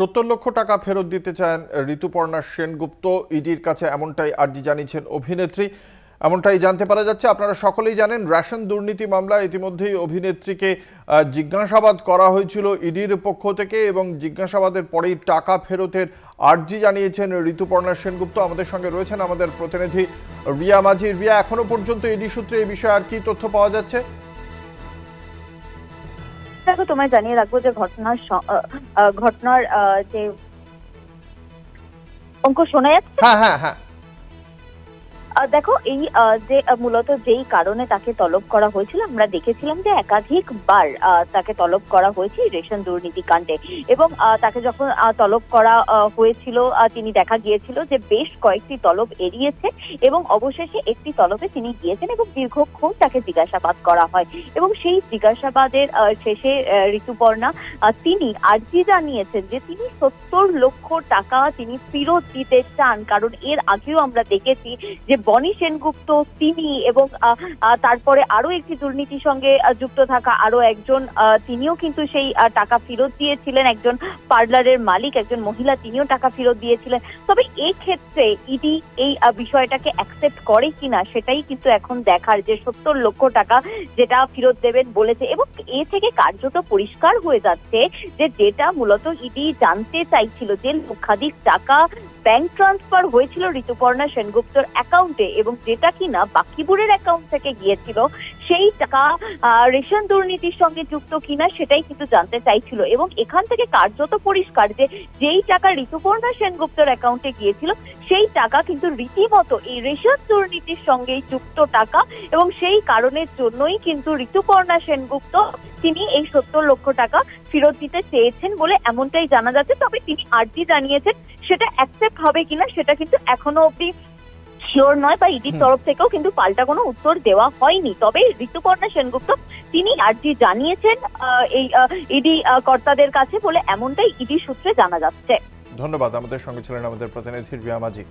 70 লক্ষ টাকা ফেরত দিতে চান ঋতুপর্ণা সেনগুপ্ত। ইডির কাছে এমনটাই আর্জি জানিয়েছেন অভিনেত্রী, এমনটাই জানতে পারা যাচ্ছে। আপনারা সকলেই জানেন, রেশন দুর্নীতি মামলায় ইতিমধ্যেই অভিনেত্রীকে জিজ্ঞাসাবাদ করা হয়েছিল ইডির পক্ষ থেকে, এবং জিজ্ঞাসাবাদের পরেই টাকা ফেরতের আর্জি জানিয়েছেন ঋতুপর্ণা সেনগুপ্ত। আমাদের সঙ্গে রয়েছেন আমাদের প্রতিনিধি রিয়া মাঝি। রিয়া, এখনো পর্যন্ত ইডি সূত্রে এই বিষয়ে আর কি তথ্য পাওয়া যাচ্ছে? তোমায় জানিয়ে রাখবো যে ঘটনার যে অঙ্ক শোনা যাচ্ছে। হ্যাঁ, দেখো, এই যে মূলত যেই কারণে তাকে তলব করা হয়েছিল, আমরা দেখেছিলাম যে একাধিকবার তাকে তলব করা হয়েছে রেশন দুর্নীতি কাণ্ডে, এবং তাকে যখন তলব করা হয়েছিল তিনি দেখা গিয়েছিল যে বেশ কয়েকটি তলব এড়িয়েছে, এবং অবশেষে একটি তলবে তিনি গিয়েছেন এবং দীর্ঘক্ষণ তাকে জিজ্ঞাসাবাদ করা হয়। এবং সেই জিজ্ঞাসাবাদের শেষে ঋতুপর্ণা তিনি আর্জি জানিয়েছেন যে তিনি 70 লক্ষ টাকা তিনি ফেরত দিতে চান। কারণ এর আগেও আমরা দেখেছি যে বনি সেনগুপ্ত তিনি এবং তারপরে আরো একটি দুর্নীতির সঙ্গে যুক্ত থাকা আরো একজন তিনিও কিন্তু সেই টাকা ফেরত দিয়েছিলেন। একজন পার্লারের মালিক, একজন মহিলা, তিনিও টাকা ফেরত দিয়েছিলেন। তবে এই ক্ষেত্রে ইডি এই বিষয়টাকে অ্যাকসেপ্ট করে কিনা সেটাই কিন্তু এখন দেখার, যে 70 লক্ষ টাকা যেটা ফেরত দেবেন বলেছে। এবং এ থেকে কার্যত পরিষ্কার হয়ে যাচ্ছে যে যেটা মূলত ইডি জানতে চাইছিল, যে লক্ষাধিক টাকা ব্যাংক ট্রান্সফার হয়েছিল ঋতুপর্ণা সেনগুপ্তর অ্যাকাউন্টে, এবং যেটা কিনা বাকিবুরের অ্যাকাউন্ট থেকে গিয়েছিল, সেই টাকা রেশন দুর্নীতির সঙ্গে যুক্ত কিনা সেটাই কিন্তু জানতে চাইছিল। এবং এখান থেকে কার্যত পরিষ্কার যে যেই টাকা ঋতুপর্ণা সেনগুপ্তর অ্যাকাউন্টে গিয়েছিল সেই টাকা কিন্তু রীতিমতো এই রেশন দুর্নীতির সঙ্গেই যুক্ত টাকা, এবং সেই কারণের জন্যই কিন্তু ঋতুপর্ণা সেনগুপ্ত তিনি এই 70 লক্ষ টাকা ফেরত দিতে চেয়েছেন বলে এমনটাই জানা যাচ্ছে। তবে তিনি আর্জি জানিয়েছেন, সেটা অ্যাকসেপ্ট হবে কিনা সেটা কিন্তু এখনো অব্দি শিওর নয়, বা ইডির তরফ থেকেও কিন্তু পাল্টা কোনো উত্তর দেওয়া হয়নি। তবে ঋতুপর্ণা সেনগুপ্ত তিনি আর্জি জানিয়েছেন এই ইডি কর্তাদের কাছে বলে এমনটাই ইডি সূত্রে জানা যাচ্ছে। ধন্যবাদ। আমাদের সঙ্গে ছিলেন আমাদের প্রতিনিধি রিয়া মাঝি।